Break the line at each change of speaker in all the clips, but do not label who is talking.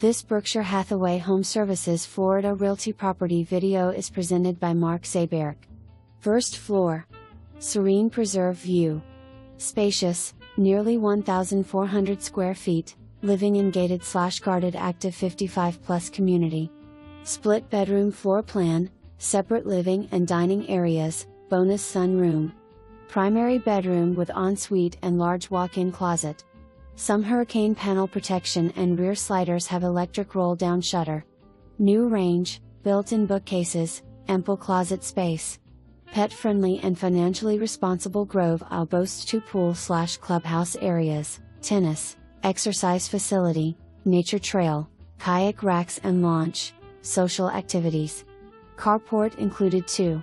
This Berkshire Hathaway HomeServices Florida Realty property video is presented by Mark Seeberg. First floor. Serene preserve view. Spacious, nearly 1,400 square feet, living in gated/guarded active 55+ community. Split bedroom floor plan, separate living and dining areas, bonus sunroom. Primary bedroom with ensuite and large walk-in closet. Some hurricane panel protection and rear sliders have electric roll-down shutter. New range, built-in bookcases, ample closet space. Pet-friendly and financially responsible Grove Isle boasts 2 pool/clubhouse areas, tennis, exercise facility, nature trail, kayak racks and launch, social activities. Carport included too.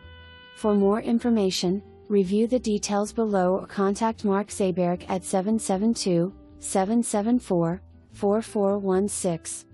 For more information, review the details below or contact Mark Seeberg at 772-774-4416.